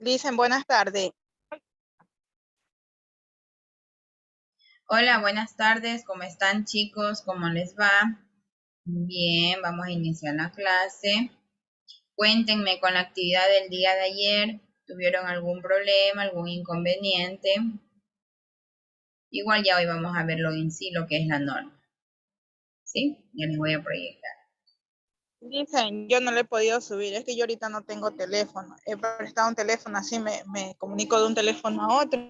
Dicen, buenas tardes. Hola, buenas tardes. ¿Cómo están, chicos? ¿Cómo les va? Bien, vamos a iniciar la clase. Cuéntenme con la actividad del día de ayer. ¿Tuvieron algún problema, algún inconveniente? Igual ya hoy vamos a verlo en sí, lo que es la norma. ¿Sí? Ya les voy a proyectar. Dicen, yo no le he podido subir, es que yo ahorita no tengo teléfono. He prestado un teléfono, así me comunico de un teléfono a otro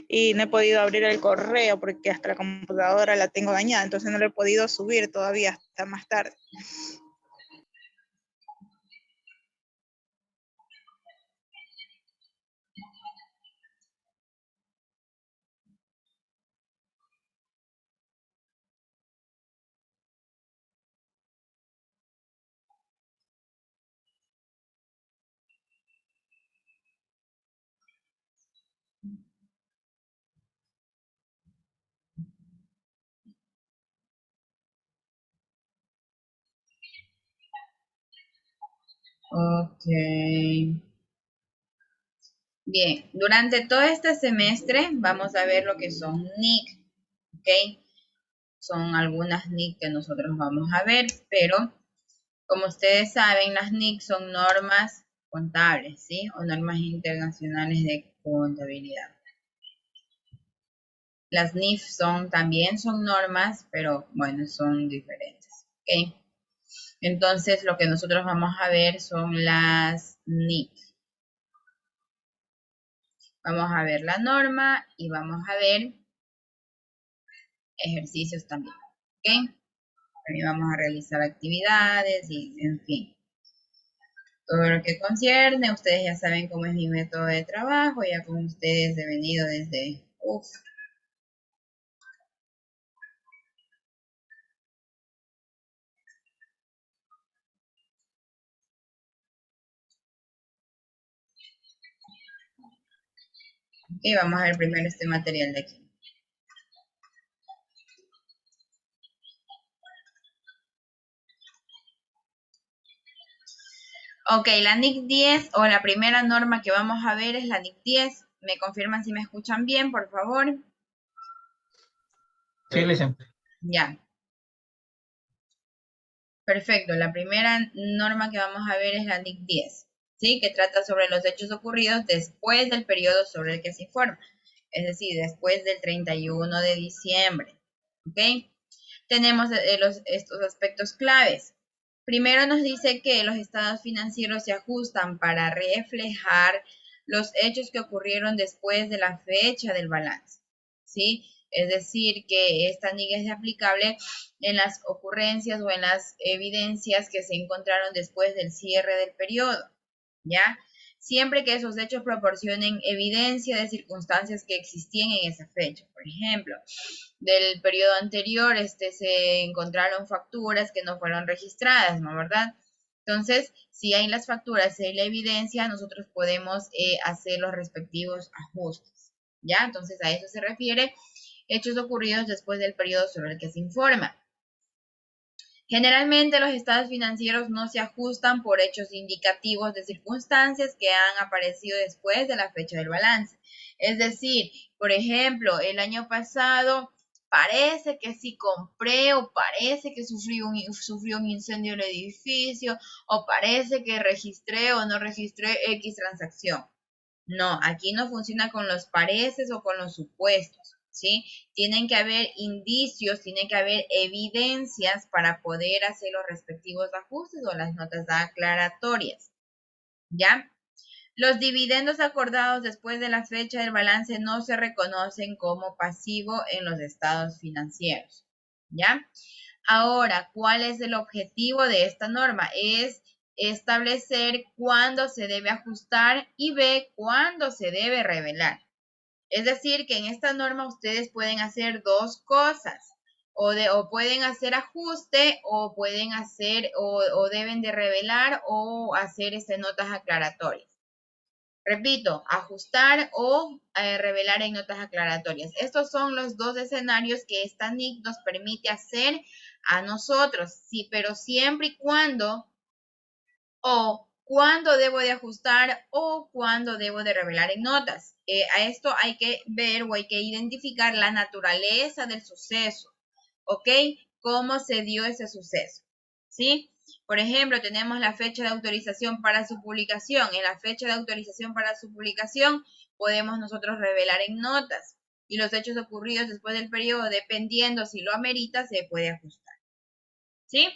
y no he podido abrir el correo porque hasta la computadora la tengo dañada, entonces no le he podido subir todavía hasta más tarde. Ok. Bien, durante todo este semestre vamos a ver lo que son NIC. ¿Ok? Son algunas NIC que nosotros vamos a ver, pero como ustedes saben, las NIC son normas contables, ¿sí? O normas internacionales de contabilidad. Las NIF también son normas, pero bueno, son diferentes, ¿ok? Entonces, lo que nosotros vamos a ver son las NIC. Vamos a ver la norma y vamos a ver ejercicios también, ¿ok? También vamos a realizar actividades y, en fin. Todo lo que concierne, ustedes ya saben cómo es mi método de trabajo, ya con ustedes he venido desde, y vamos a ver primero este material de aquí. Ok, la NIC 10 o la primera norma que vamos a ver es la NIC 10. ¿Me confirman si me escuchan bien, por favor? Sí, Lisa. Ya. Perfecto. La primera norma que vamos a ver es la NIC 10, ¿sí? Que trata sobre los hechos ocurridos después del periodo sobre el que se informa. Es decir, después del 31 de diciembre. ¿Ok? Tenemos estos aspectos claves. Primero nos dice que los estados financieros se ajustan para reflejar los hechos que ocurrieron después de la fecha del balance, ¿sí? Es decir, que esta NIC es aplicable en las ocurrencias o en las evidencias que se encontraron después del cierre del periodo, ¿ya? Siempre que esos hechos proporcionen evidencia de circunstancias que existían en esa fecha. Por ejemplo, del periodo anterior se encontraron facturas que no fueron registradas, ¿no? ¿Verdad? Entonces, si hay las facturas y hay la evidencia, nosotros podemos hacer los respectivos ajustes, ¿ya? Entonces, a eso se refiere hechos ocurridos después del periodo sobre el que se informa. Generalmente los estados financieros no se ajustan por hechos indicativos de circunstancias que han aparecido después de la fecha del balance. Es decir, por ejemplo, el año pasado parece que sí compré o parece que sufrió un incendio en el edificio o parece que registré o no registré X transacción. No, aquí no funciona con los pareces o con los supuestos, ¿sí? Tienen que haber indicios, tiene que haber evidencias para poder hacer los respectivos ajustes o las notas aclaratorias, ¿ya? Los dividendos acordados después de la fecha del balance no se reconocen como pasivo en los estados financieros, ¿ya? Ahora, ¿cuál es el objetivo de esta norma? Es establecer cuándo se debe ajustar y B, cuándo se debe revelar. Es decir, que en esta norma ustedes pueden hacer dos cosas. O pueden hacer ajuste o pueden hacer o deben de revelar o hacer notas aclaratorias. Repito, ajustar o revelar en notas aclaratorias. Estos son los dos escenarios que esta NIC nos permite hacer a nosotros, sí, pero siempre y cuando cuándo debo de ajustar o cuándo debo de revelar en notas. A esto hay que ver o hay que identificar la naturaleza del suceso, ¿ok? ¿Cómo se dio ese suceso? ¿Sí? Por ejemplo, tenemos la fecha de autorización para su publicación. En la fecha de autorización para su publicación podemos nosotros revelar en notas. Y los hechos ocurridos después del periodo, dependiendo si lo amerita, se puede ajustar. ¿Sí?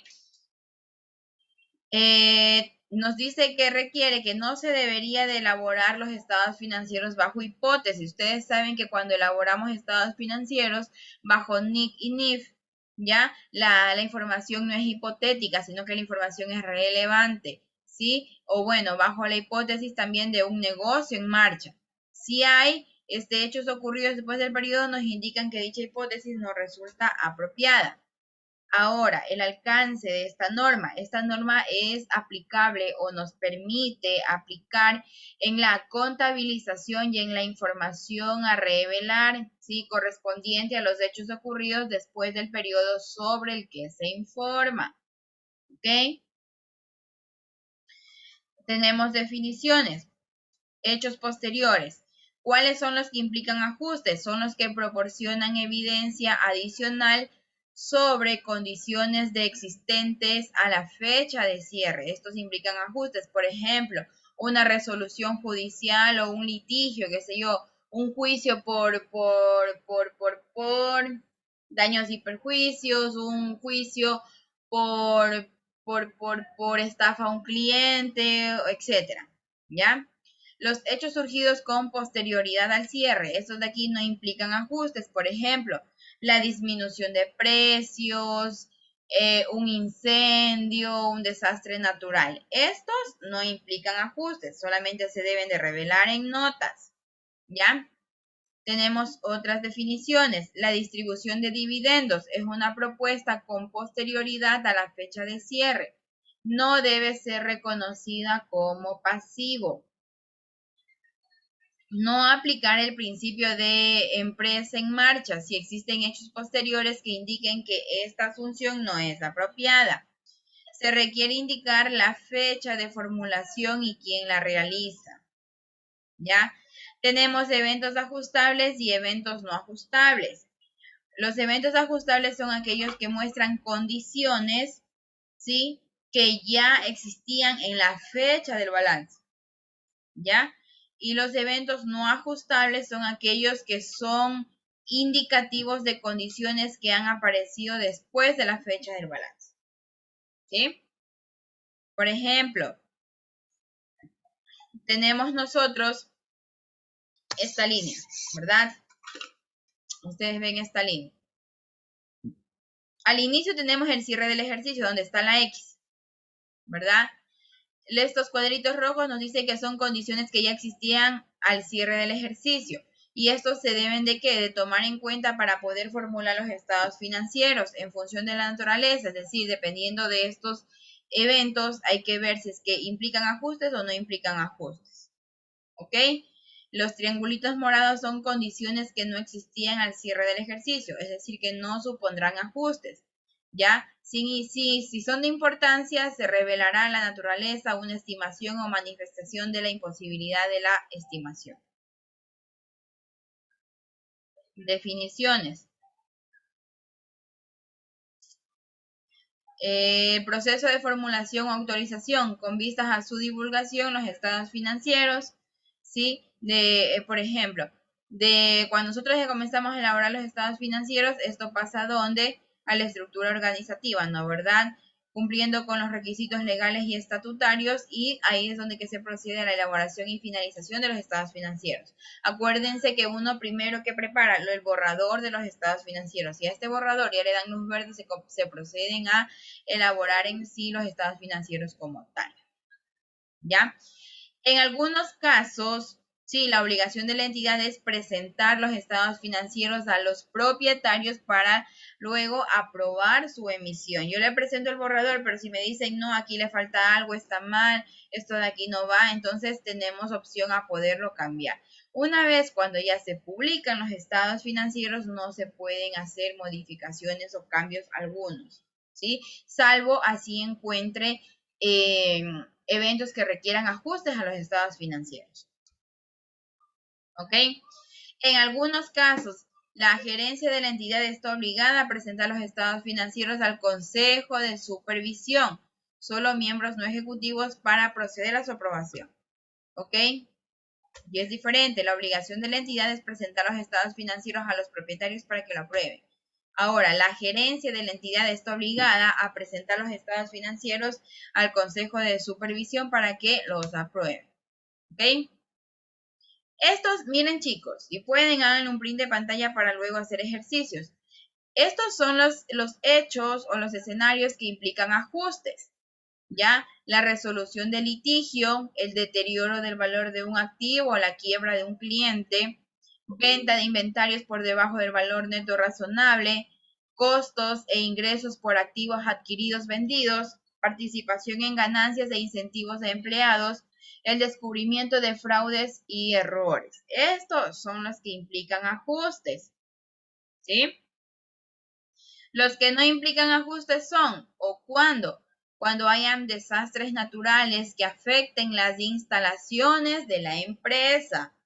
Nos dice que requiere que no se debería de elaborar los estados financieros bajo hipótesis. Ustedes saben que cuando elaboramos estados financieros bajo NIC y NIF, ya la información no es hipotética, sino que la información es relevante, ¿sí? O bueno, bajo la hipótesis también de un negocio en marcha. Si hay hechos ocurridos después del periodo, nos indican que dicha hipótesis no resulta apropiada. Ahora, el alcance de esta norma. Esta norma es aplicable o nos permite aplicar en la contabilización y en la información a revelar, ¿sí? Correspondiente a los hechos ocurridos después del periodo sobre el que se informa. ¿Ok? Tenemos definiciones. Hechos posteriores. ¿Cuáles son los que implican ajustes? Son los que proporcionan evidencia adicional sobre condiciones de existentes a la fecha de cierre. Estos implican ajustes. Por ejemplo, una resolución judicial o un litigio, qué sé yo, un juicio por daños y perjuicios, un juicio por estafa a un cliente, etcétera. ¿Ya? Los hechos surgidos con posterioridad al cierre, estos de aquí no implican ajustes. Por ejemplo, la disminución de precios, un incendio, un desastre natural. Estos no implican ajustes, solamente se deben de revelar en notas. ¿Ya? Tenemos otras definiciones. La distribución de dividendos es una propuesta con posterioridad a la fecha de cierre. No debe ser reconocida como pasivo. No aplicar el principio de empresa en marcha si existen hechos posteriores que indiquen que esta función no es apropiada. Se requiere indicar la fecha de formulación y quién la realiza. ¿Ya? Tenemos eventos ajustables y eventos no ajustables. Los eventos ajustables son aquellos que muestran condiciones, ¿sí?, que ya existían en la fecha del balance. ¿Ya? Y los eventos no ajustables son aquellos que son indicativos de condiciones que han aparecido después de la fecha del balance. ¿Sí? Por ejemplo, tenemos nosotros esta línea, ¿verdad? Ustedes ven esta línea. Al inicio tenemos el cierre del ejercicio, donde está la X, ¿verdad? Estos cuadritos rojos nos dicen que son condiciones que ya existían al cierre del ejercicio. Y estos se deben de ¿qué? De tomar en cuenta para poder formular los estados financieros en función de la naturaleza. Es decir, dependiendo de estos eventos, hay que ver si es que implican ajustes o no implican ajustes. ¿Ok? Los triangulitos morados son condiciones que no existían al cierre del ejercicio. Es decir, que no supondrán ajustes. ¿Ya? Si son de importancia, se revelará la naturaleza, una estimación o manifestación de la imposibilidad de la estimación. Definiciones. El proceso de formulación o autorización con vistas a su divulgación, los estados financieros, ¿sí? Por ejemplo, cuando nosotros ya comenzamos a elaborar los estados financieros, esto pasa a la estructura organizativa, ¿no? ¿Verdad? Cumpliendo con los requisitos legales y estatutarios, y ahí es donde que se procede a la elaboración y finalización de los estados financieros. Acuérdense que uno primero que prepara el borrador de los estados financieros, y a este borrador ya le dan luz verde, se proceden a elaborar en sí los estados financieros como tal. ¿Ya? En algunos casos, sí, la obligación de la entidad es presentar los estados financieros a los propietarios para luego aprobar su emisión. Yo le presento el borrador, pero si me dicen, no, aquí le falta algo, está mal, esto de aquí no va, entonces tenemos opción a poderlo cambiar. Una vez cuando ya se publican los estados financieros, no se pueden hacer modificaciones o cambios algunos, ¿sí? Salvo así encuentre eventos que requieran ajustes a los estados financieros. ¿Ok? En algunos casos, la gerencia de la entidad está obligada a presentar los estados financieros al Consejo de Supervisión, solo miembros no ejecutivos, para proceder a su aprobación. ¿Ok? Y es diferente, la obligación de la entidad es presentar los estados financieros a los propietarios para que lo aprueben. Ahora, la gerencia de la entidad está obligada a presentar los estados financieros al Consejo de Supervisión para que los aprueben. ¿Ok? Estos, miren chicos, y pueden hacer un print de pantalla para luego hacer ejercicios. Estos son los hechos o los escenarios que implican ajustes. ¿Ya? La resolución de litigio, el deterioro del valor de un activo o la quiebra de un cliente, venta de inventarios por debajo del valor neto razonable, costos e ingresos por activos adquiridos vendidos, participación en ganancias e incentivos de empleados, el descubrimiento de fraudes y errores. Estos son los que implican ajustes. ¿Sí? Los que no implican ajustes son, o cuando hayan desastres naturales que afecten las instalaciones de la empresa,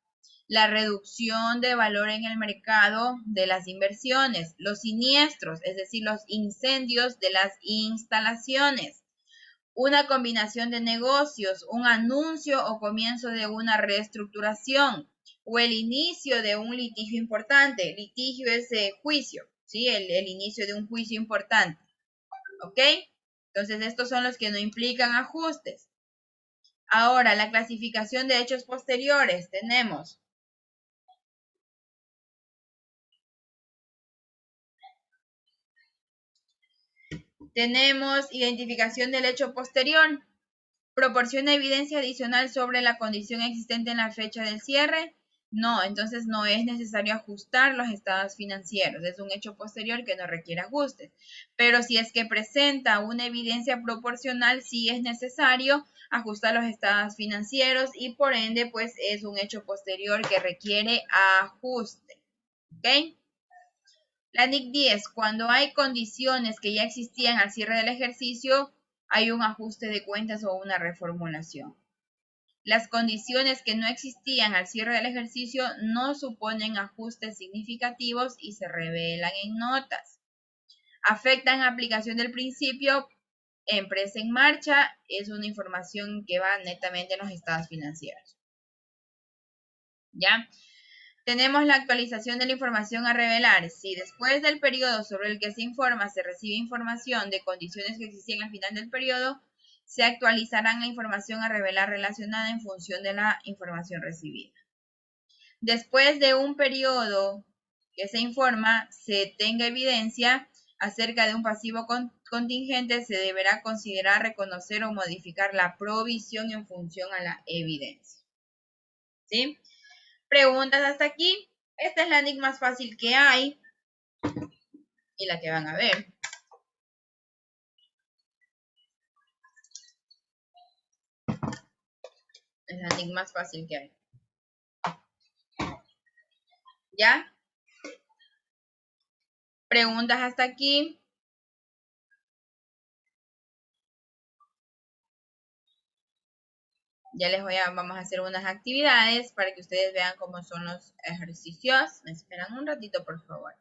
la reducción de valor en el mercado de las inversiones, los siniestros, es decir, los incendios de las instalaciones, una combinación de negocios, un anuncio o comienzo de una reestructuración o el inicio de un litigio importante. Litigio es juicio, ¿sí? El inicio de un juicio importante. ¿Ok? Entonces, estos son los que no implican ajustes. Ahora, la clasificación de hechos posteriores. Tenemos identificación del hecho posterior. ¿Proporciona evidencia adicional sobre la condición existente en la fecha del cierre? No, entonces no es necesario ajustar los estados financieros. Es un hecho posterior que no requiere ajustes. Pero si es que presenta una evidencia proporcional, sí es necesario ajustar los estados financieros y por ende, pues es un hecho posterior que requiere ajuste. ¿Ok? La NIC 10, cuando hay condiciones que ya existían al cierre del ejercicio, hay un ajuste de cuentas o una reformulación. Las condiciones que no existían al cierre del ejercicio no suponen ajustes significativos y se revelan en notas. Afectan aplicación del principio empresa en marcha, es una información que va netamente en los estados financieros. ¿Ya? Tenemos la actualización de la información a revelar. Si después del periodo sobre el que se informa se recibe información de condiciones que existían al final del periodo, se actualizarán la información a revelar relacionada en función de la información recibida. Después de un periodo que se informa, se tenga evidencia acerca de un pasivo contingente, se deberá considerar, reconocer o modificar la provisión en función a la evidencia. ¿Sí? Preguntas hasta aquí. Esta es la NIC más fácil que hay y la que van a ver. Es la NIC más fácil que hay. ¿Ya? Preguntas hasta aquí. Ya vamos a hacer unas actividades para que ustedes vean cómo son los ejercicios. Me esperan un ratito, por favor.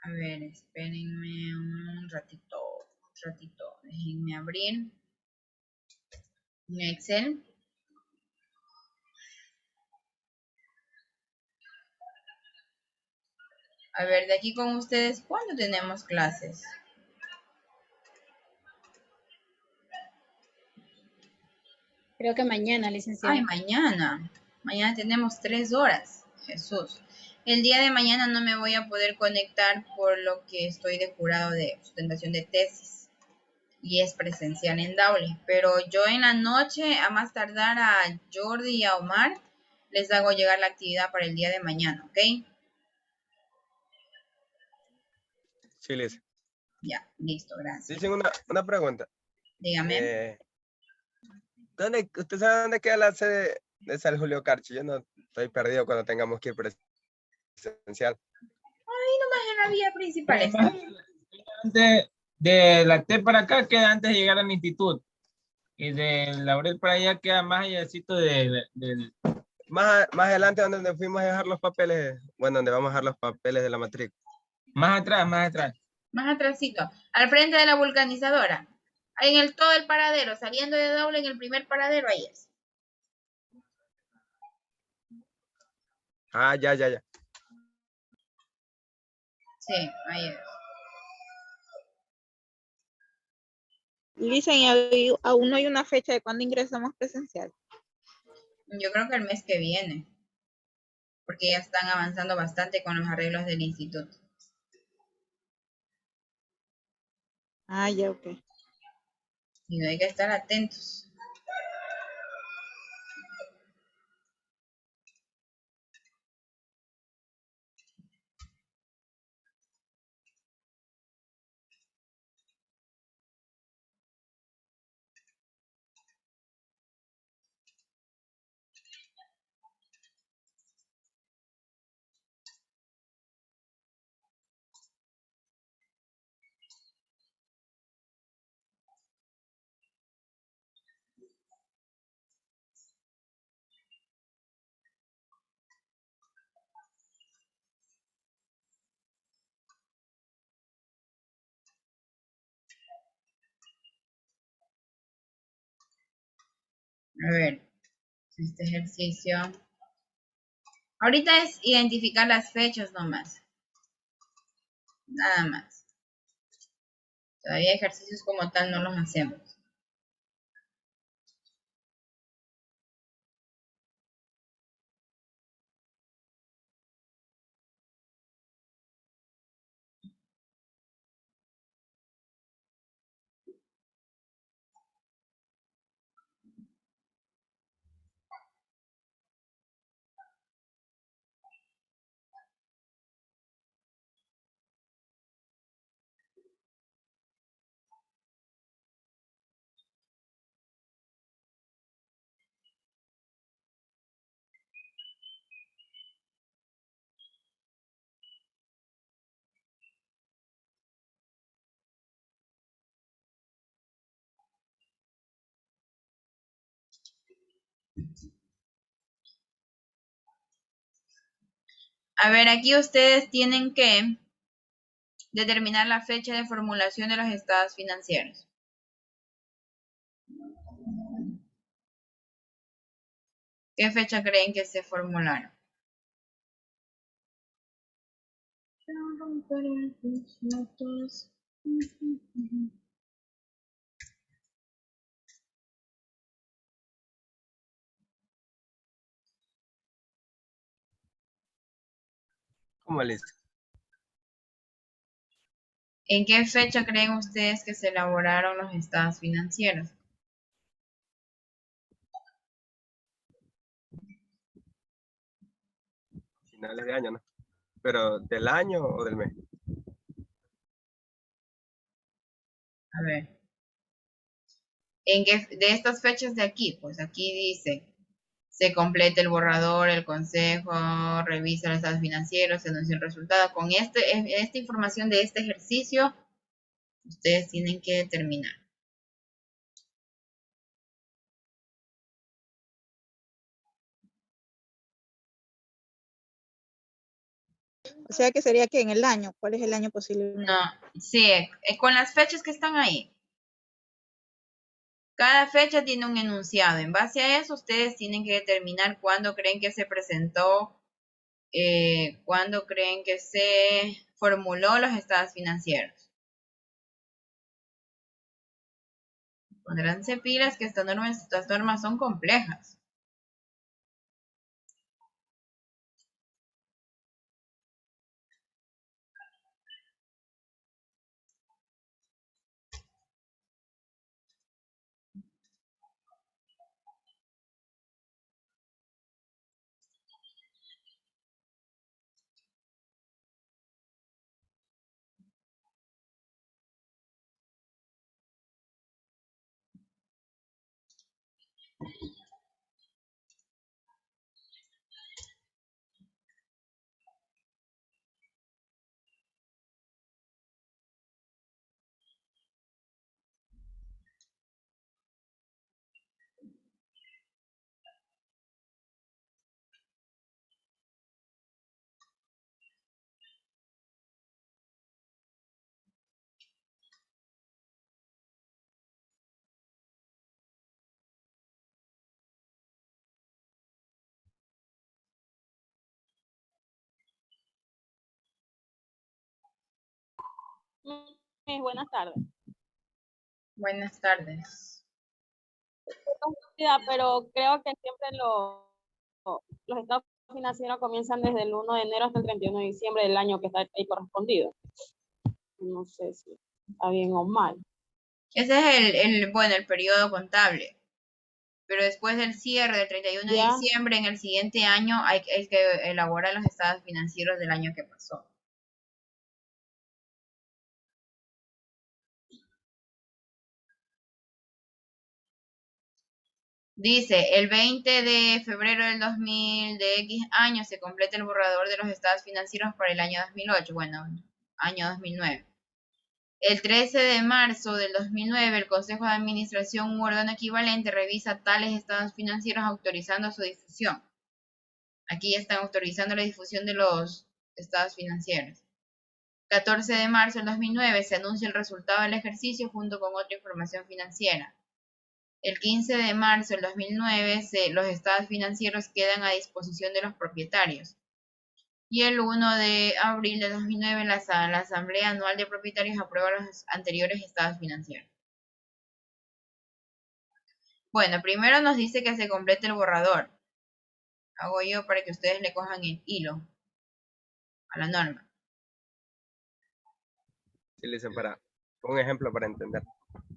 A ver, espérenme un ratito. Déjenme abrir mi Excel. A ver, de aquí con ustedes, ¿cuándo tenemos clases? Creo que mañana, licenciada. Ay, mañana. Mañana tenemos 3 horas. Jesús. El día de mañana no me voy a poder conectar por lo que estoy de jurado de sustentación de tesis y es presencial en Daule, pero yo en la noche, a más tardar a Jordi y a Omar, les hago llegar la actividad para el día de mañana, ¿ok? Sí, Liz. Ya, listo, gracias. Dicen una pregunta. Dígame. ¿Usted sabe dónde queda la sede de San Julio Carchi? Yo no estoy perdido cuando tengamos que ir presencial. Ahí nomás en la vía principal está. De la T para acá queda antes de llegar al instituto. Y de Laurel para allá queda más allácito del... Más adelante donde fuimos a dejar los papeles, bueno, donde vamos a dejar los papeles de la matrícula. Más atrás, más atrás. Más atrásito, al frente de la vulcanizadora. Ahí en todo el paradero, saliendo de Daule en el primer paradero, ahí es. Ah, ya. Sí, ahí es. Dicen, y aún no hay una fecha de cuándo ingresamos presencial. Yo creo que el mes que viene, porque ya están avanzando bastante con los arreglos del instituto. Ah, ya, ok. Y no hay que estar atentos. A ver, este ejercicio. Ahorita es identificar las fechas nomás. Nada más. Todavía ejercicios como tal no los hacemos. A ver, aquí ustedes tienen que determinar la fecha de formulación de los estados financieros. ¿Qué fecha creen que se formularon? ¿Cómo, Liz? ¿En qué fecha creen ustedes que se elaboraron los estados financieros? Finales de año, ¿no? Pero ¿del año o del mes? A ver. ¿En qué, de estas fechas de aquí? Pues aquí dice, se completa el borrador, el consejo revisa los estados financieros, se anuncia el resultado. Con esta información de este ejercicio, ustedes tienen que determinar. O sea que sería que en el año, ¿cuál es el año posible? No, sí, con las fechas que están ahí. Cada fecha tiene un enunciado. En base a eso, ustedes tienen que determinar cuándo creen que se presentó, cuándo creen que se formuló los estados financieros. Pondránse pilas que estas normas son complejas. Buenas tardes. Buenas tardes. Pero creo que siempre los estados financieros comienzan desde el 1 de enero hasta el 31 de diciembre del año que está ahí correspondido. No sé si está bien o mal. Ese es el periodo contable. Pero después del cierre del 31 de ¿Ya? diciembre, en el siguiente año hay que elaborar los estados financieros del año que pasó. Dice, el 20 de febrero del 2000 de X año se completa el borrador de los estados financieros para el año 2008, bueno, año 2009. El 13 de marzo del 2009, el Consejo de Administración u órgano equivalente revisa tales estados financieros autorizando su difusión. Aquí ya están autorizando la difusión de los estados financieros. 14 de marzo del 2009 se anuncia el resultado del ejercicio junto con otra información financiera. El 15 de marzo del 2009 los estados financieros quedan a disposición de los propietarios. Y el 1 de abril de 2009 la Asamblea Anual de Propietarios aprueba los anteriores estados financieros. Bueno, primero nos dice que se complete el borrador. Hago yo para que ustedes le cojan el hilo a la norma. Sí, le hice para un ejemplo para entender.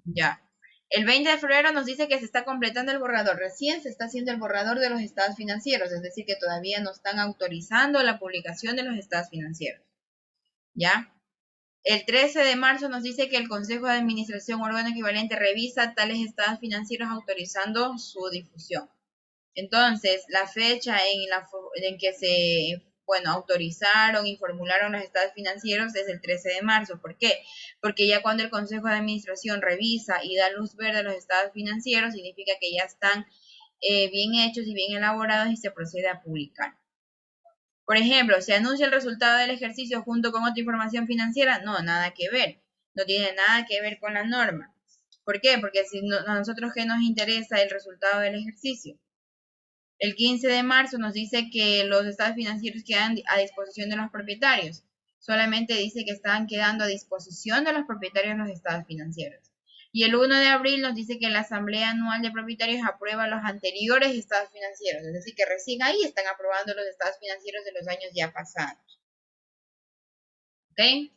Ya. El 20 de febrero nos dice que se está completando el borrador. Recién se está haciendo el borrador de los estados financieros, es decir, que todavía no están autorizando la publicación de los estados financieros. ¿Ya? El 13 de marzo nos dice que el Consejo de Administración órgano equivalente revisa tales estados financieros autorizando su difusión. Entonces, la fecha en que se autorizaron y formularon los estados financieros es el 13 de marzo. ¿Por qué? Porque ya cuando el Consejo de Administración revisa y da luz verde a los estados financieros, significa que ya están bien hechos y bien elaborados y se procede a publicar. Por ejemplo, ¿se anuncia el resultado del ejercicio junto con otra información financiera? No, nada que ver. No tiene nada que ver con la norma. ¿Por qué? Porque a nosotros, ¿qué nos interesa el resultado del ejercicio? El 15 de marzo nos dice que los estados financieros quedan a disposición de los propietarios. Solamente dice que están quedando a disposición de los propietarios los estados financieros. Y el 1 de abril nos dice que la Asamblea Anual de Propietarios aprueba los anteriores estados financieros. Es decir, que recién ahí están aprobando los estados financieros de los años ya pasados. ¿Ok?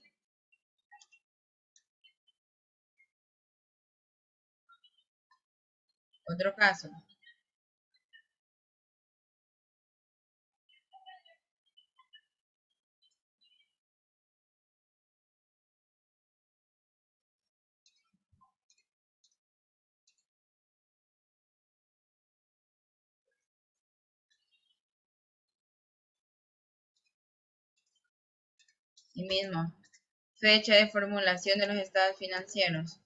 Otro caso. Y mismo, fecha de formulación de los estados financieros.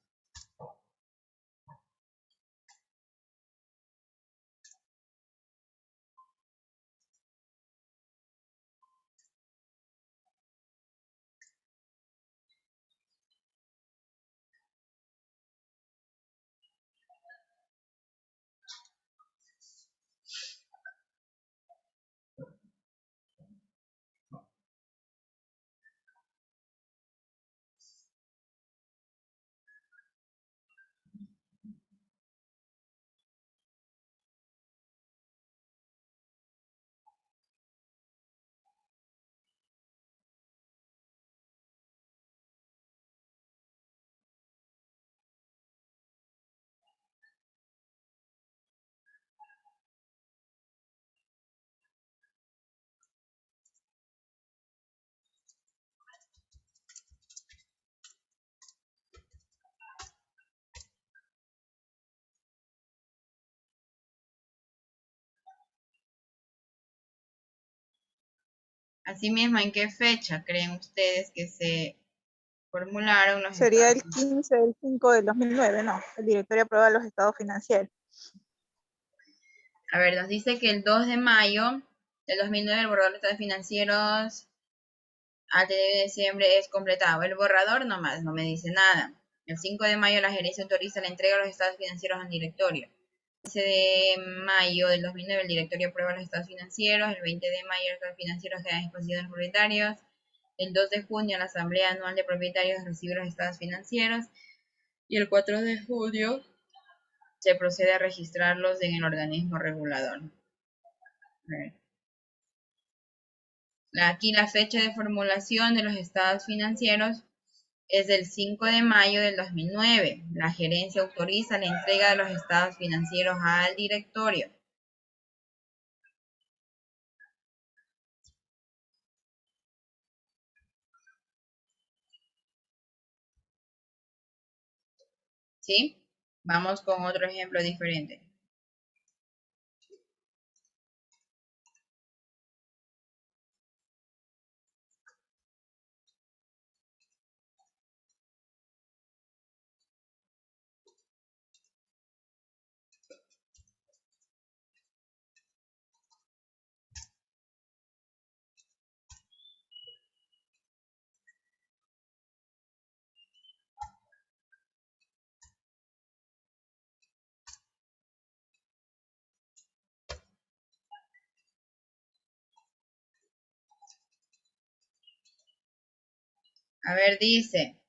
Asimismo, ¿en qué fecha creen ustedes que se formularon los Sería el estados? 15 del 5 del 2009, ¿no? El directorio aprueba los estados financieros. A ver, nos dice que el 2 de mayo del 2009 el borrador de estados financieros al 31 de diciembre es completado. El borrador nomás, no me dice nada. El 5 de mayo la gerencia autoriza la entrega de los estados financieros al directorio. El 15 de mayo del 2009 el directorio aprueba los estados financieros. El 20 de mayo los estados financieros quedan a disposición de los propietarios. El 2 de junio la asamblea anual de propietarios recibe los estados financieros. Y el 4 de julio se procede a registrarlos en el organismo regulador. A ver. Aquí la fecha de formulación de los estados financieros es del 5 de mayo del 2009. La gerencia autoriza la entrega de los estados financieros al directorio. ¿Sí? Vamos con otro ejemplo diferente. A ver, dice.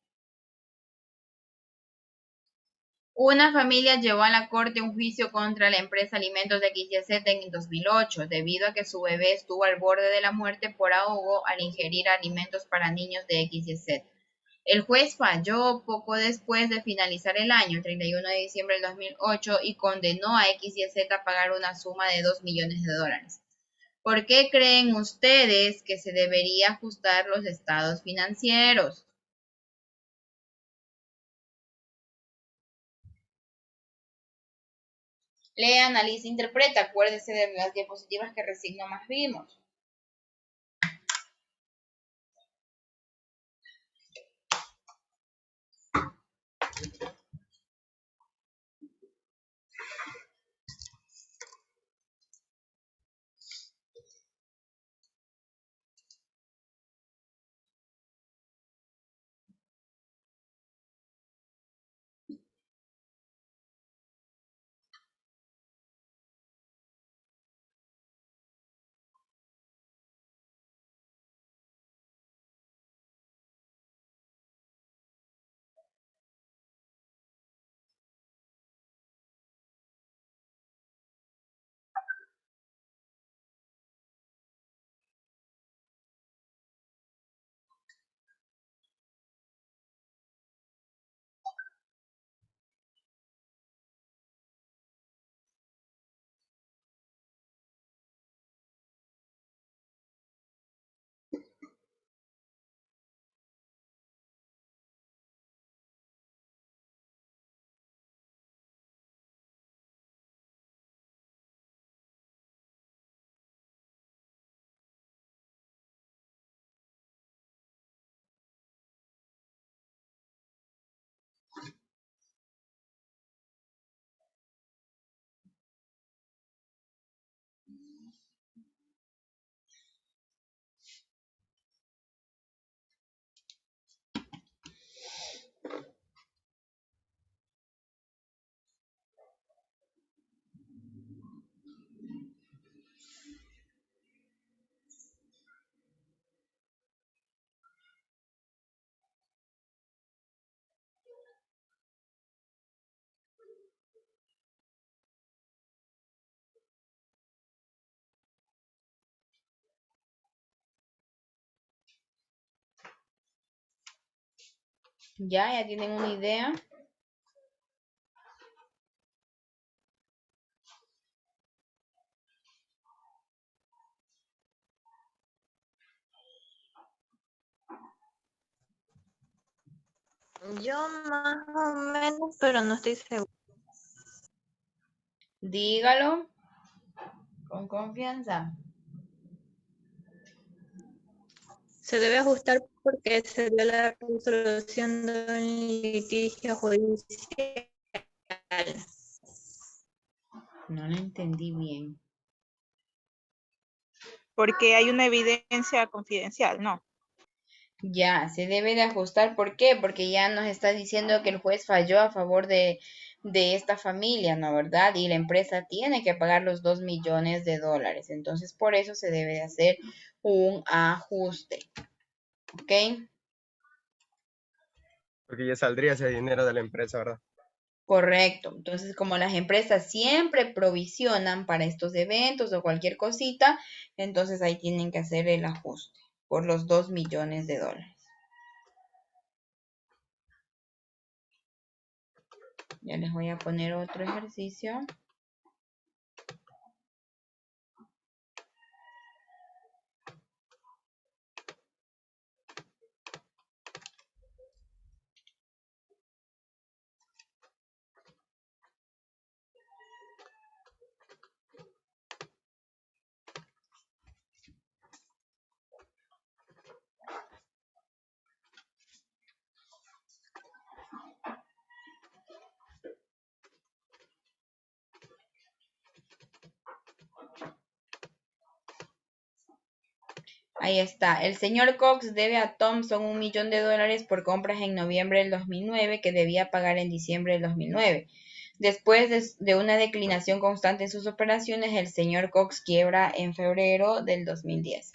Una familia llevó a la corte un juicio contra la empresa Alimentos de XYZ en 2008, debido a que su bebé estuvo al borde de la muerte por ahogo al ingerir alimentos para niños de XYZ. El juez falló poco después de finalizar el año, el 31 de diciembre del 2008, y condenó a XYZ a pagar una suma de $2 millones. ¿Por qué creen ustedes que se debería ajustar los estados financieros? Lee, analiza, interpreta. Acuérdese de las diapositivas que recién nomás vimos. Ya tienen una idea. Yo más o menos, pero no estoy segura. Dígalo con confianza. Se debe ajustar porque se dio la resolución de un litigio judicial. No lo entendí bien. Porque hay una evidencia confidencial, ¿no? Ya, se debe de ajustar. ¿Por qué? Porque ya nos está diciendo que el juez falló a favor de esta familia, ¿no? ¿Verdad? Y la empresa tiene que pagar los 2 millones de dólares. Entonces, por eso se debe de hacer un ajuste. ¿Ok? Porque ya saldría ese dinero de la empresa, ¿verdad? Correcto. Entonces, como las empresas siempre provisionan para estos eventos o cualquier cosita, entonces ahí tienen que hacer el ajuste por los 2 millones de dólares. Ya les voy a poner otro ejercicio. Ahí está. El señor Cox debe a Thompson 1 millón de dólares por compras en noviembre del 2009 que debía pagar en diciembre del 2009. Después de una declinación constante en sus operaciones, el señor Cox quiebra en febrero del 2010.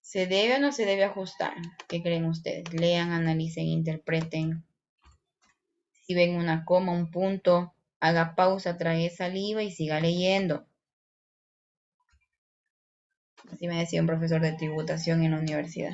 ¿Se debe o no se debe ajustar? ¿Qué creen ustedes? Lean, analicen, interpreten. Si ven una coma, un punto, haga pausa, trague saliva y siga leyendo. Así me decía un profesor de tributación en la universidad.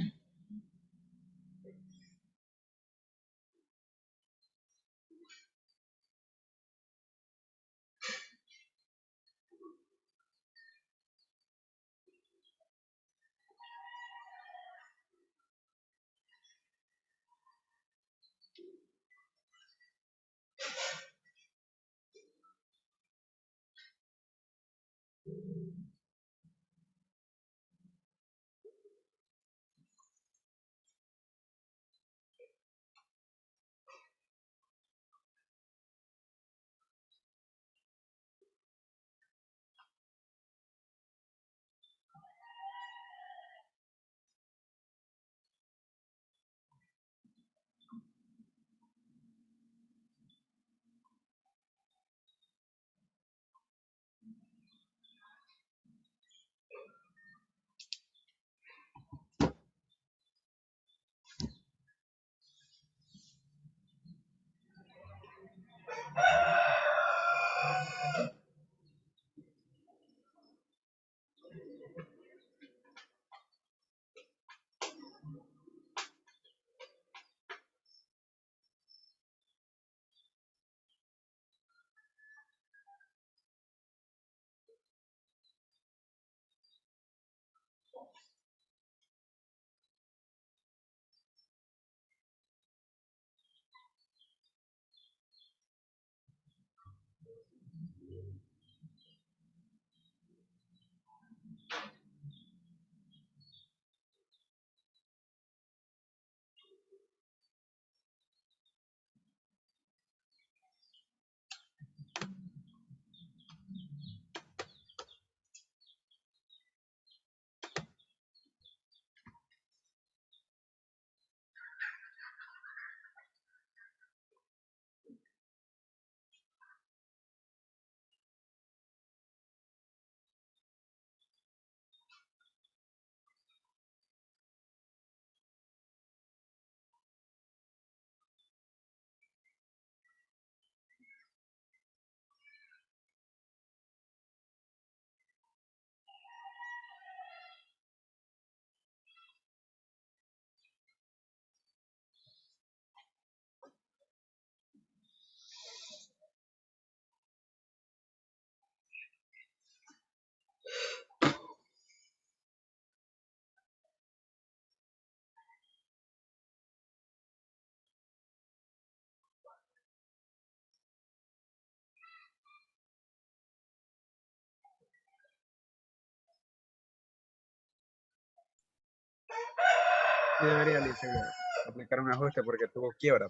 sí deberían irse a aplicar un ajuste porque tuvo quiebra.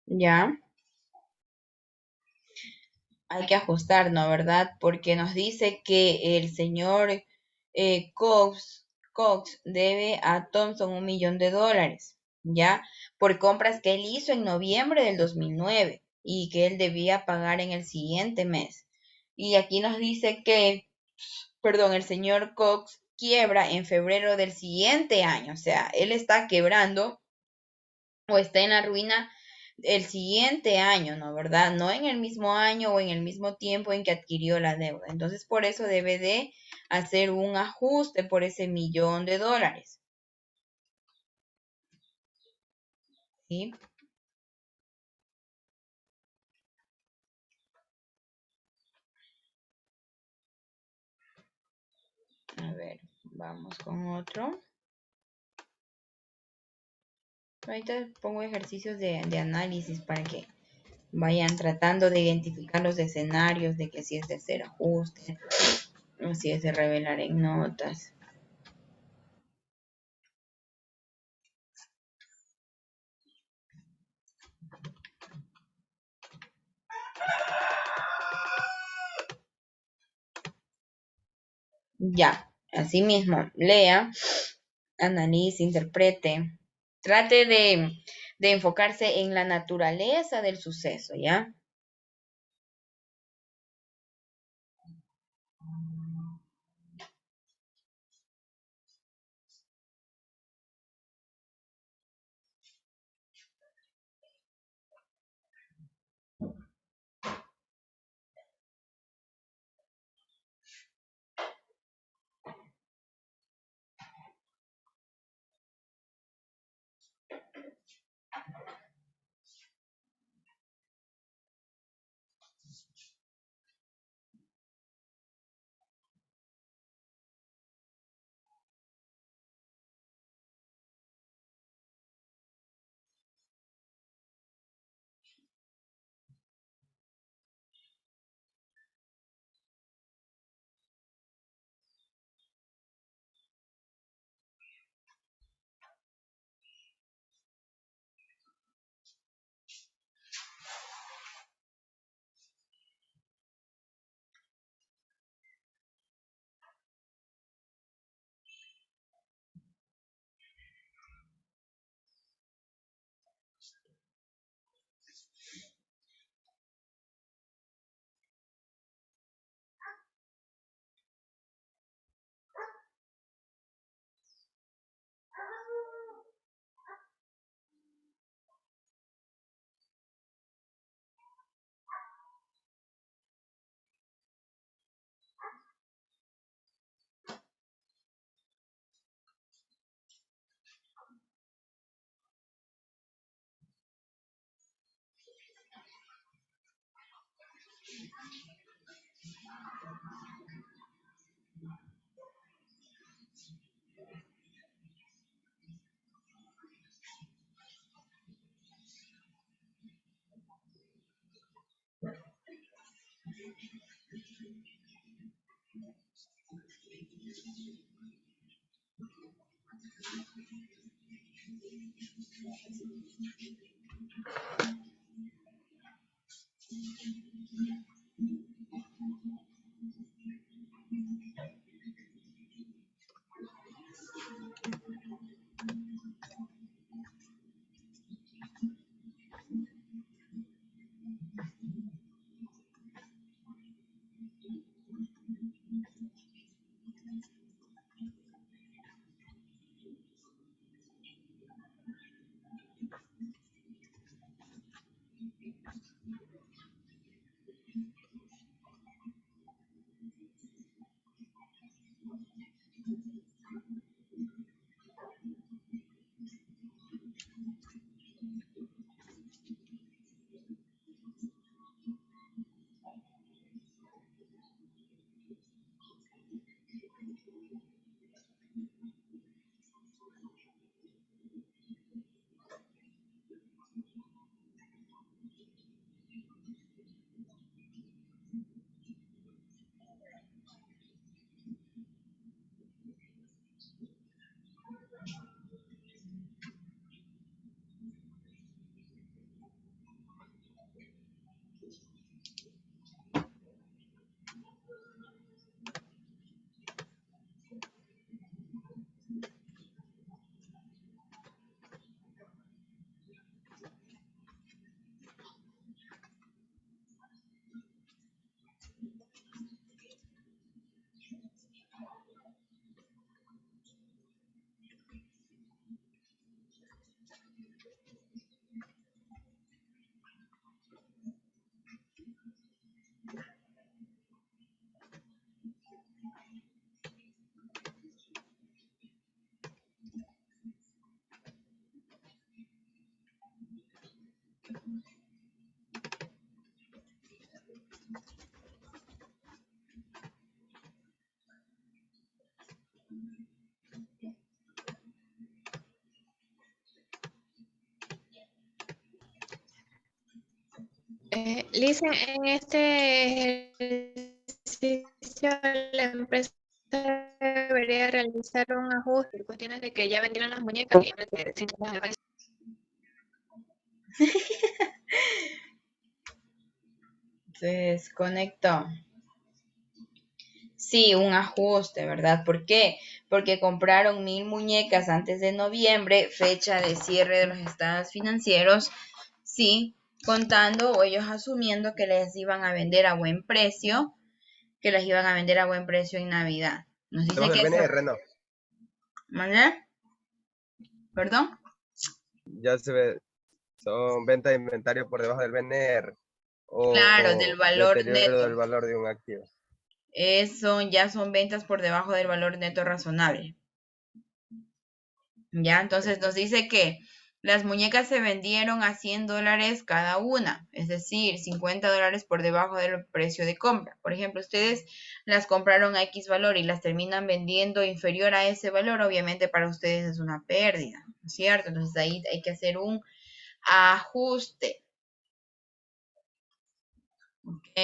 Ya. Hay que ajustar, ¿no? ¿Verdad? Porque nos dice que el señor Cox debe a Thompson $1 millón, ¿ya? Por compras que él hizo en noviembre del 2009 y que él debía pagar en el siguiente mes. Y aquí nos dice que, perdón, el señor Cox quiebra en febrero del siguiente año. O sea, él está quebrando o está en la ruina el siguiente año, ¿no? ¿Verdad? No en el mismo año o en el mismo tiempo en que adquirió la deuda. Entonces, por eso debe de hacer un ajuste por ese $1 millón. ¿Sí? A ver, vamos con otro. Ahorita pongo ejercicios de análisis para que vayan tratando de identificar los escenarios de que si es de hacer ajuste o si es de revelar en notas. Ya, así mismo, lea, analice, interprete, trate de enfocarse en la naturaleza del suceso, ¿ya? Lisa, en este ejercicio la empresa debería realizar un ajuste por cuestiones de que ya vendieron las muñecas y Se desconectó. Sí, un ajuste, ¿verdad? ¿Por qué? Porque compraron 1000 muñecas antes de noviembre, fecha de cierre de los estados financieros, sí, contando o ellos asumiendo que les iban a vender a buen precio, que las iban a vender a buen precio en Navidad. Nos dice Debajo que del eso... BNR, no. ¿Mande? ¿Perdón? Ya se ve, son ventas de inventario por debajo del BNR Claro, del o valor deterioro neto. del valor de un activo. Eso ya son ventas por debajo del valor neto razonable. Ya, entonces nos dice que las muñecas se vendieron a $100 cada una, es decir, $50 por debajo del precio de compra. Por ejemplo, ustedes las compraron a X valor y las terminan vendiendo inferior a ese valor, obviamente para ustedes es una pérdida, ¿no es cierto? Entonces ahí hay que hacer un ajuste. ¿Ok?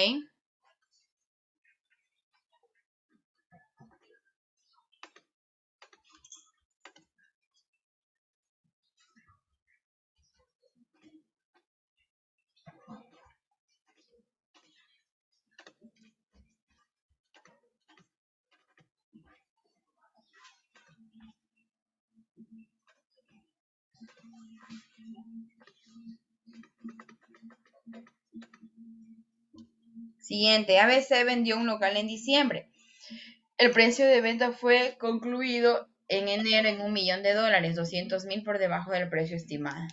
Siguiente, ABC vendió un local en diciembre. El precio de venta fue concluido en enero en $1 millón, 200,000 por debajo del precio estimado.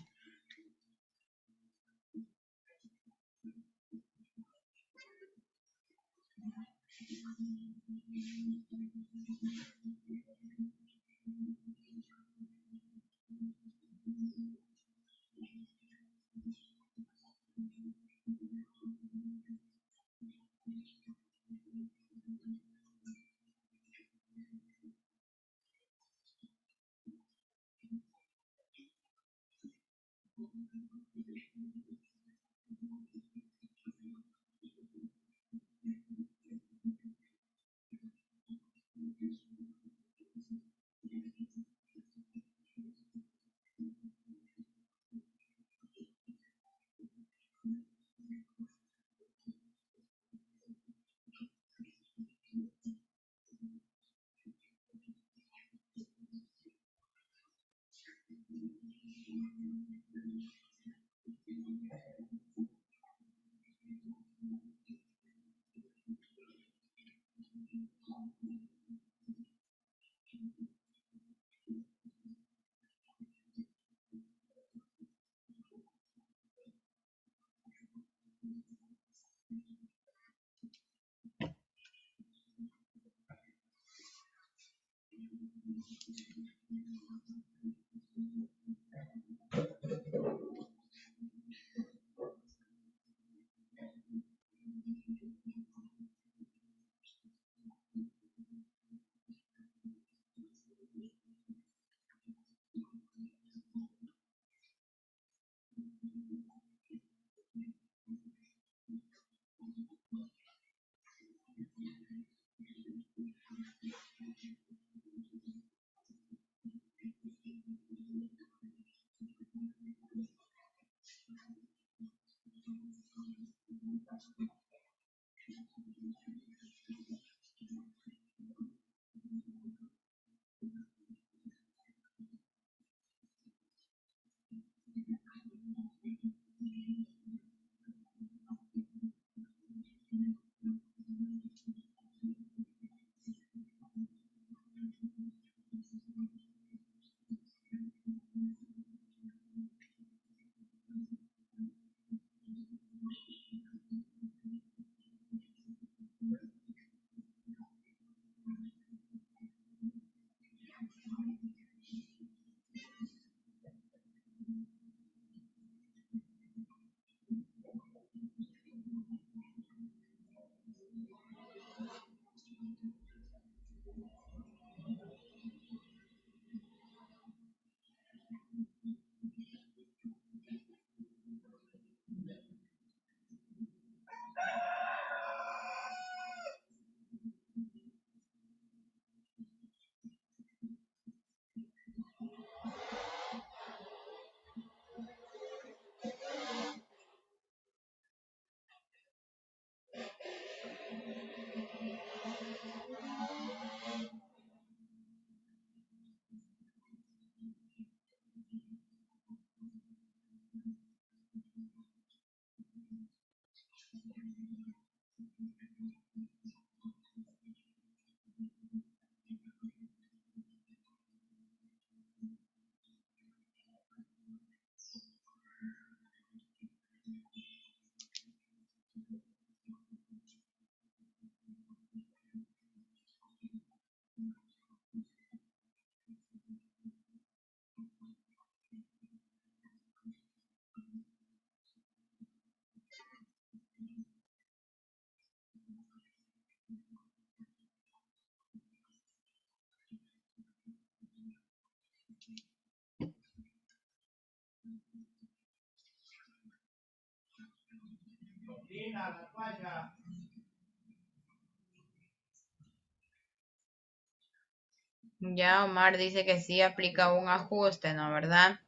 Ya Omar dice que sí aplica un ajuste, ¿no? ¿Verdad?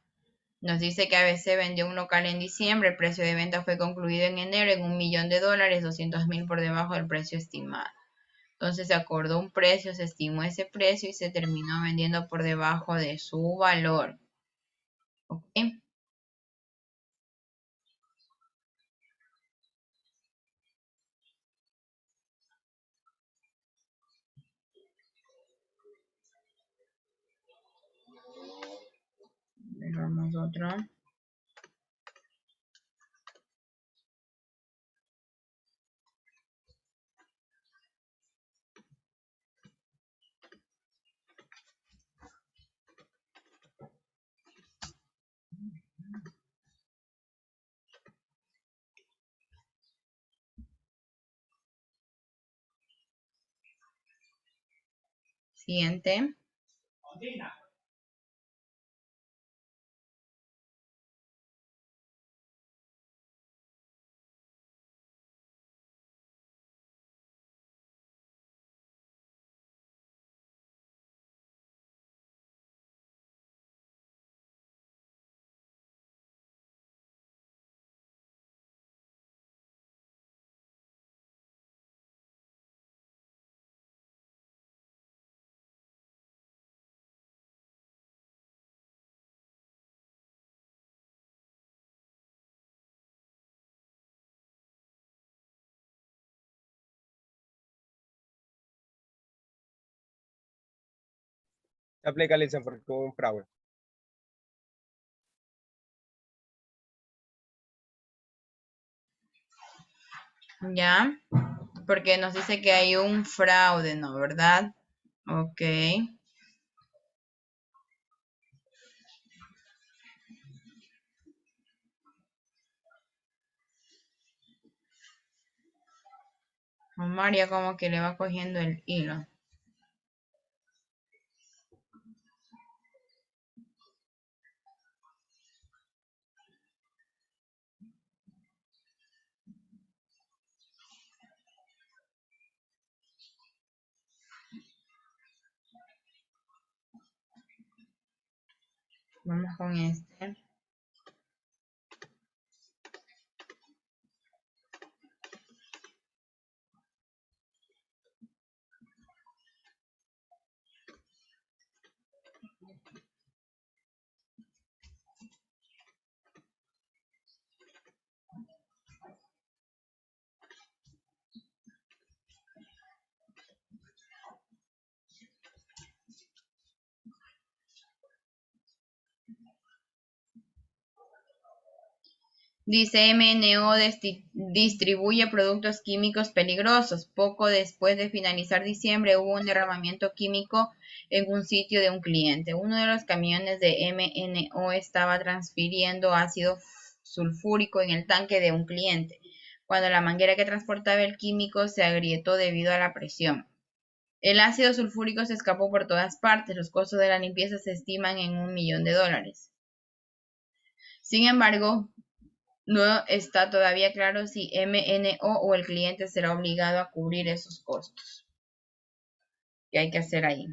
Nos dice que ABC vendió un local en diciembre, el precio de venta fue concluido en enero en $1.000.000, 200.000 por debajo del precio estimado. Entonces se acordó un precio, se estimó ese precio y se terminó vendiendo por debajo de su valor. ¿Ok? Vamos otro. Siguiente. Se aplica, Lisa, porque hubo un fraude. Ya. Porque nos dice que hay un fraude, ¿no? ¿Verdad? Ok. Omar ya como que le va cogiendo el hilo. Vamos con este. Dice MNO distribuye productos químicos peligrosos. Poco después de finalizar diciembre hubo un derramamiento químico en un sitio de un cliente. Uno de los camiones de MNO estaba transfiriendo ácido sulfúrico en el tanque de un cliente, cuando la manguera que transportaba el químico se agrietó debido a la presión. El ácido sulfúrico se escapó por todas partes. Los costos de la limpieza se estiman en $1.000.000. Sin embargo, no está todavía claro si MNO o el cliente será obligado a cubrir esos costos. ¿Qué hay que hacer ahí?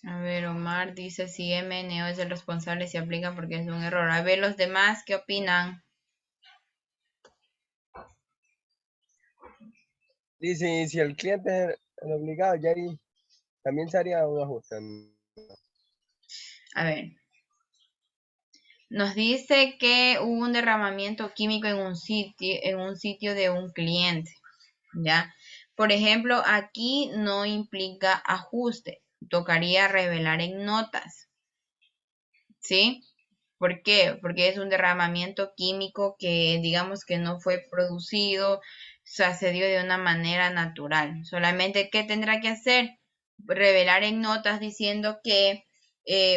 A ver, Omar dice si MNO es el responsable, se aplica porque es un error. A ver, los demás, ¿qué opinan? Dice, si el cliente es el obligado, ya ahí también se haría un ajuste. A ver. Nos dice que hubo un derramamiento químico en un sitio de un cliente, ¿ya? Por ejemplo, aquí no implica ajuste, tocaría revelar en notas, ¿sí? ¿Por qué? Porque es un derramamiento químico que digamos que no fue producido, o sea, se dio de una manera natural. Solamente, ¿qué tendrá que hacer? Revelar en notas diciendo que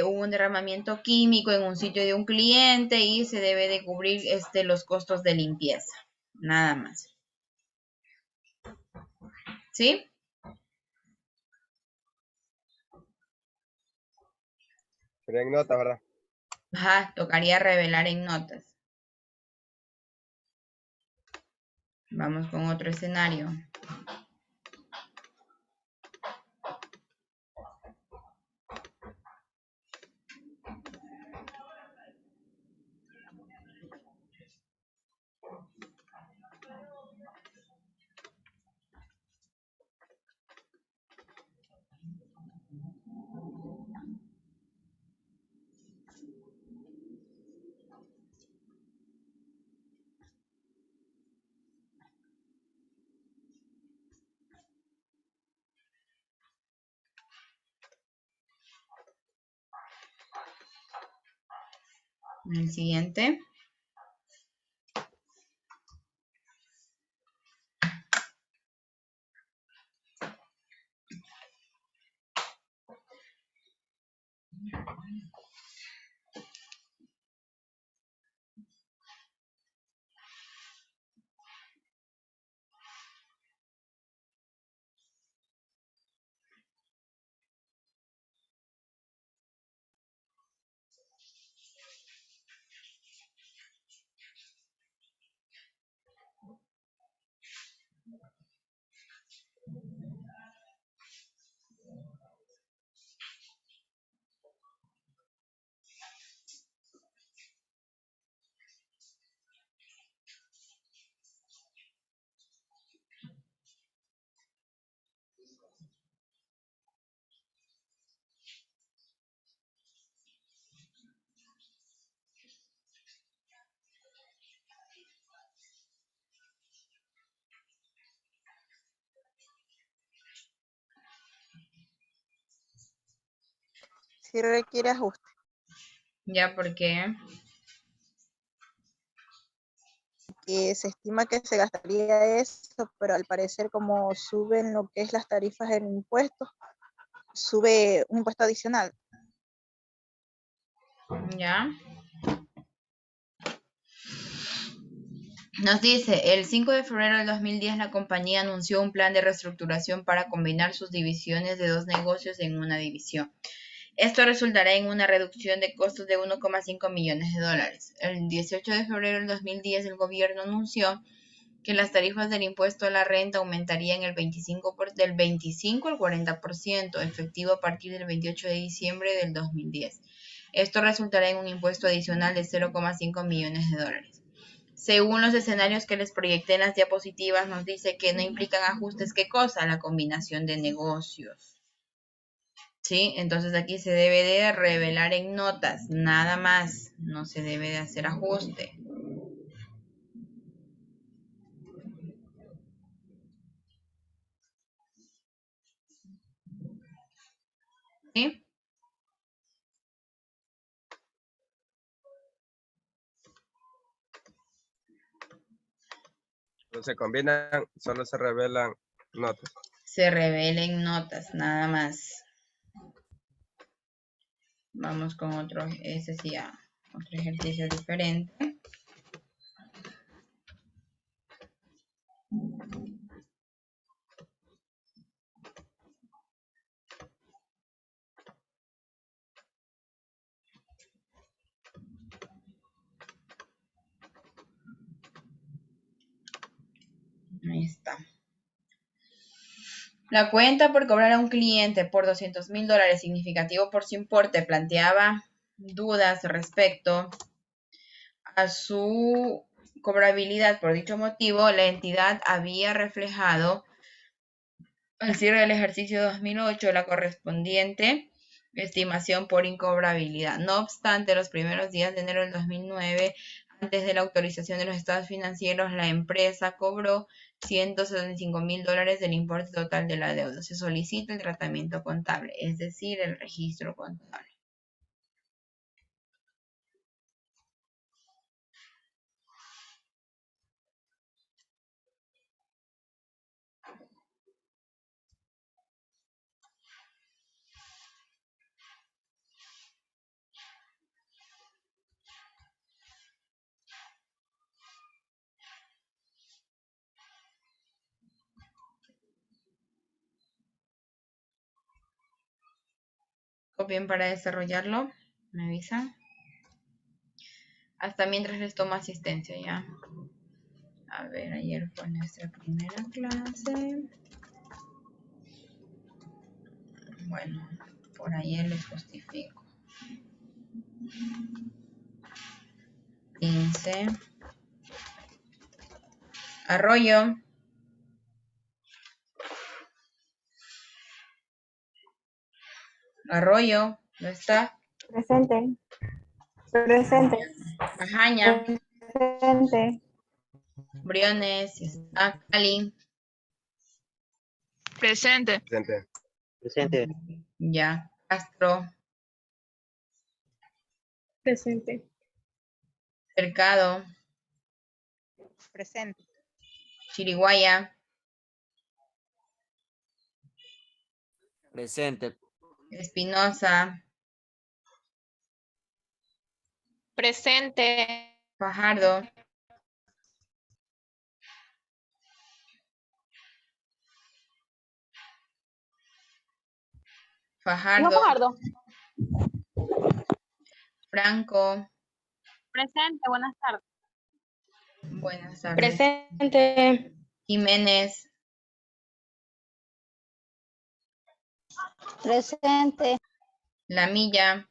hubo un derramamiento químico en un sitio de un cliente y se debe de cubrir los costos de limpieza. Nada más. ¿Sí? Pero en nota, ¿verdad? Ajá, tocaría revelar en notas. Vamos con otro escenario. El siguiente. Si requiere ajuste. Ya porque Que se estima que se gastaría eso, pero al parecer como suben lo que es las tarifas en impuestos, sube un impuesto adicional. ya. Nos dice, el 5 de febrero del 2010 la compañía anunció un plan de reestructuración para combinar sus divisiones de dos negocios en una división. Esto resultará en una reducción de costos de 1,5 millones de dólares. El 18 de febrero del 2010 el gobierno anunció que las tarifas del impuesto a la renta aumentarían del 25 al 40%, efectivo a partir del 28 de diciembre del 2010. Esto resultará en un impuesto adicional de 0,5 millones de dólares. Según los escenarios que les proyecté en las diapositivas, nos dice que no implican ajustes. ¿Qué cosa? La combinación de negocios. ¿Sí? Entonces aquí se debe de revelar en notas, nada más. No se debe de hacer ajuste. ¿Sí? No se combinan, solo se revelan notas. Se revelen notas, nada más. Vamos con otro, ese sí, otro ejercicio diferente. Ahí está. La cuenta por cobrar a un cliente por $200,000 significativo por su importe planteaba dudas respecto a su cobrabilidad. Por dicho motivo, la entidad había reflejado al cierre del ejercicio 2008 la correspondiente estimación por incobrabilidad. No obstante, los primeros días de enero del 2009, antes de la autorización de los estados financieros, la empresa cobró $175,000 del importe total de la deuda. Se solicita el tratamiento contable, es decir, el registro contable. Copien para desarrollarlo, me avisan. Hasta mientras les tomo asistencia, ¿ya? A ver, ayer fue nuestra primera clase. Bueno, por ayer les justifico. 15. Arroyo. Arroyo, ¿no está? Presente. Presente. Majaña. Presente. Briones, está Cali. Presente. Presente. Presente. Ya. Castro. Presente. Cercado. Presente. Chiriguaya. Presente. Espinosa. Presente. Fajardo. ¿No, Fajardo. Fajardo? Franco. Presente, buenas tardes. Buenas tardes. Presente. Jiménez. Presente. La Milla.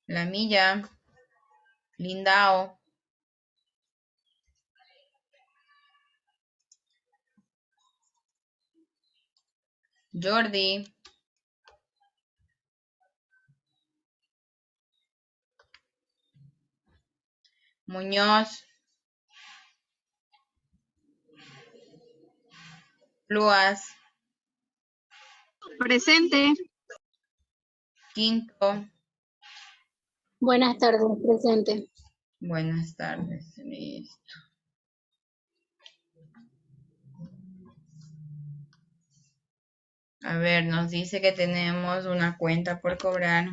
La Milla. Lindao. Jordi. Muñoz. Luas. Presente. Quinto. Buenas tardes. Presente. Buenas tardes. Listo. A ver, nos dice que tenemos una cuenta por cobrar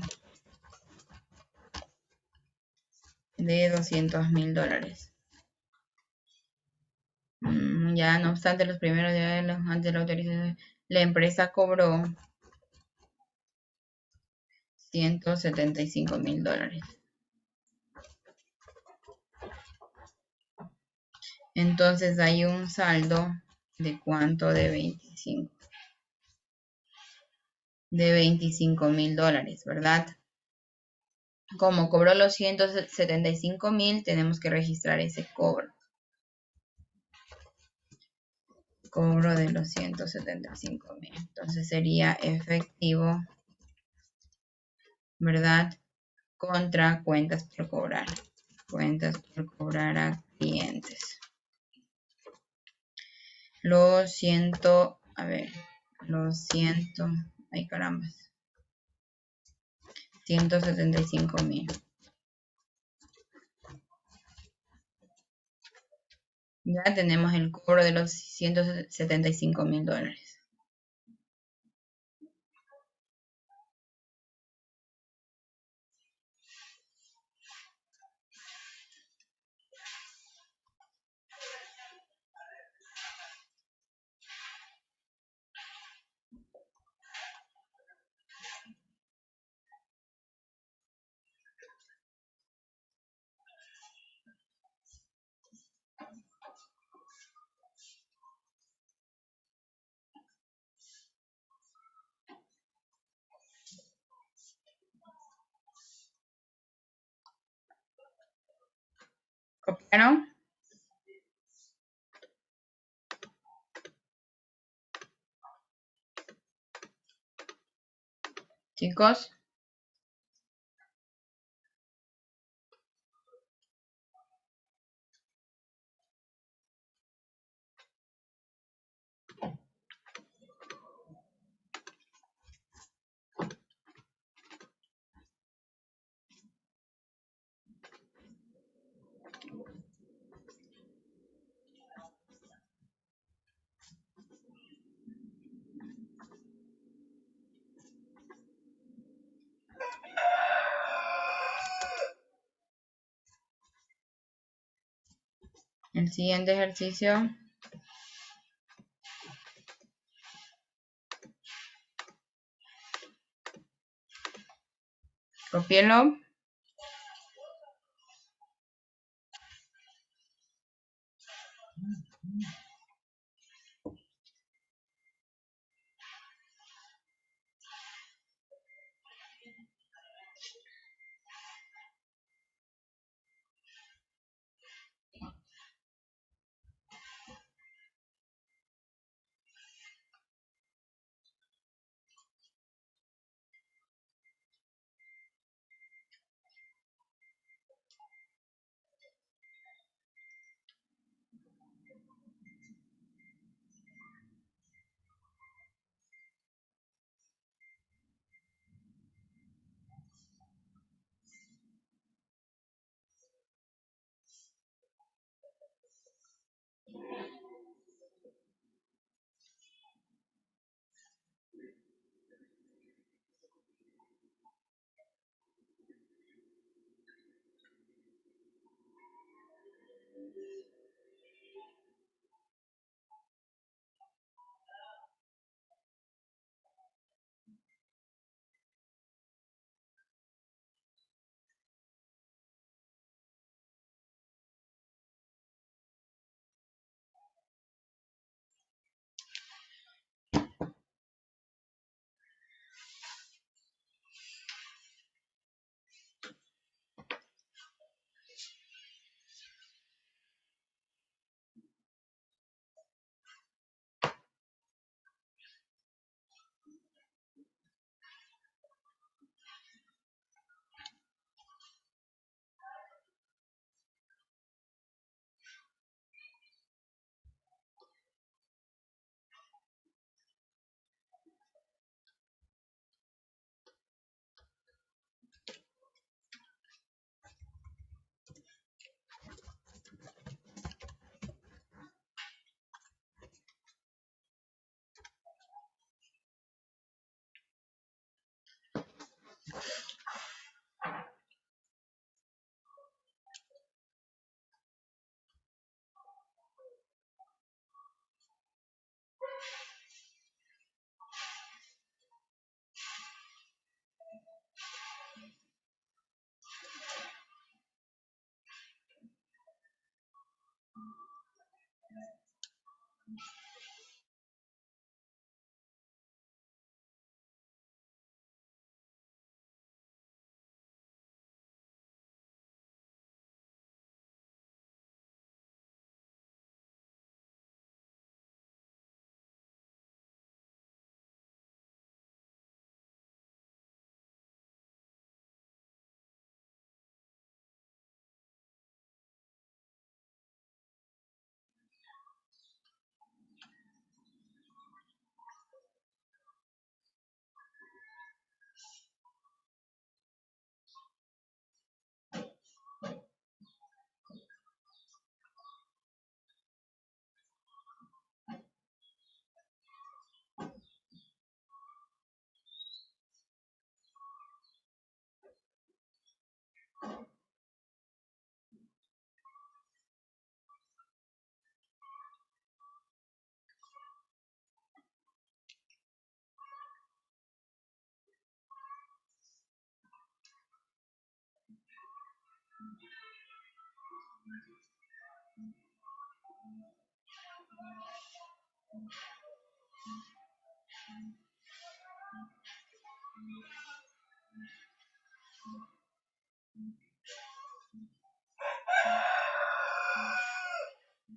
de $200,000. Ya, no obstante, los primeros días antes de la autorización, la empresa cobró $175,000. Entonces hay un saldo de cuánto, de 25,000 ¿verdad? Como cobró los 175,000, tenemos que registrar ese cobro. Cobro de los 175,000. Entonces sería efectivo, ¿verdad? Contra cuentas por cobrar. Cuentas por cobrar a clientes. Los 100, ay carambas. 175,000. Ya tenemos el cobro de los $175,000. ¿No? Chicos. El siguiente ejercicio. Copienlo.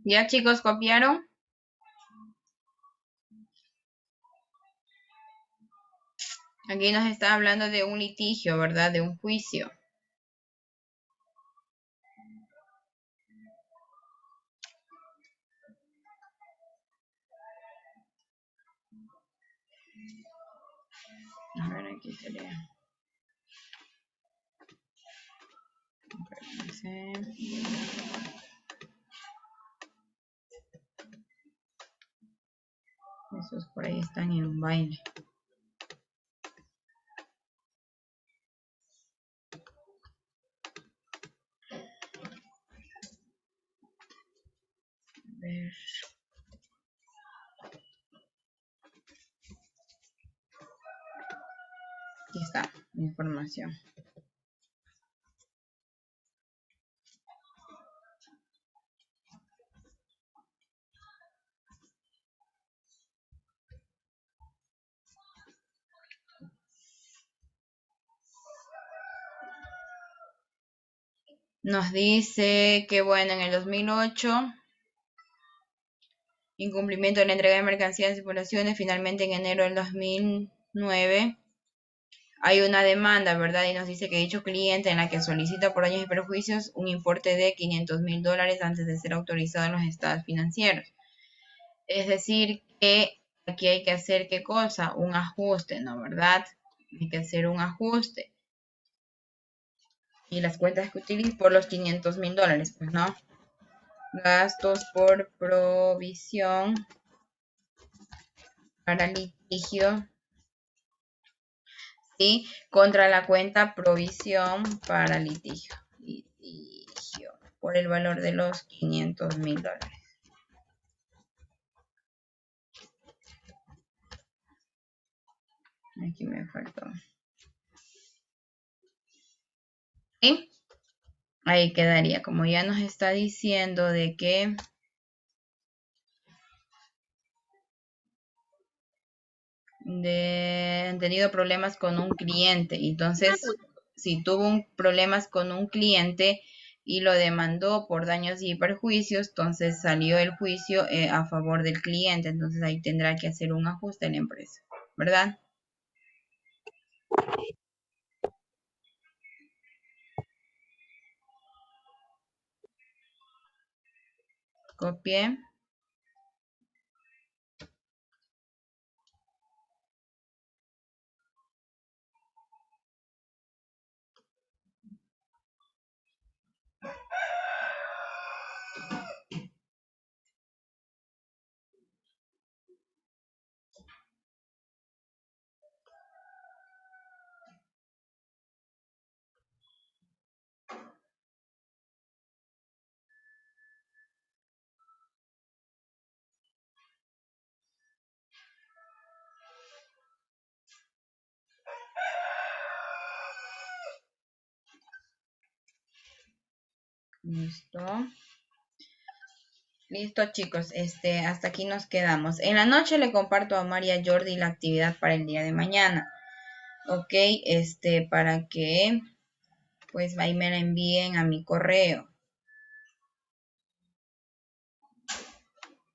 ¿Ya, chicos, copiaron? Aquí nos está hablando de un litigio, ¿verdad? De un juicio. A ver, aquí sería. Esos por ahí están en un baile. A ver. Aquí está la información. Nos dice que, bueno, en el 2008, incumplimiento de la entrega de mercancías y circulaciones, finalmente en enero del 2009, hay una demanda, ¿verdad? Y nos dice que dicho cliente en la que solicita por daños y perjuicios un importe de $500,000 antes de ser autorizado en los estados financieros. Es decir, que aquí hay que hacer, ¿qué cosa? Un ajuste, ¿no? ¿Verdad? Hay que hacer un ajuste. Y las cuentas que utilizo por los $500,000, pues, ¿no? Gastos por provisión para litigio, ¿sí? Contra la cuenta provisión para litigio. Litigio por el valor de los $500,000. Aquí me faltó. ¿Sí? Ahí quedaría, como ya nos está diciendo de que han tenido problemas con un cliente. Entonces, si tuvo problemas con un cliente y lo demandó por daños y perjuicios, entonces salió el juicio a favor del cliente. Entonces ahí tendrá que hacer un ajuste en la empresa, ¿verdad? Copié. Listo. Listo, chicos. Hasta aquí nos quedamos. En la noche le comparto a María Jordi la actividad para el día de mañana. Ok, para que pues ahí me la envíen a mi correo.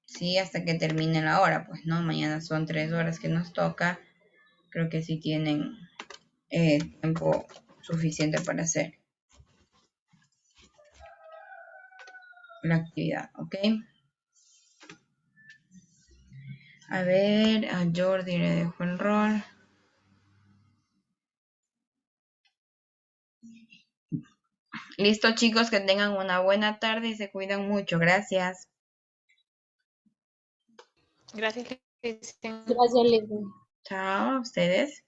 Sí, hasta que termine la hora, pues, ¿no? Mañana son 3 horas que nos toca. Creo que sí tienen tiempo suficiente para hacer la actividad, ¿ok? A ver, a Jordi le dejo el rol. Listo, chicos, que tengan una buena tarde y se cuidan mucho. Gracias. Gracias, Cristian. Gracias, Leslie. Chao, a ustedes.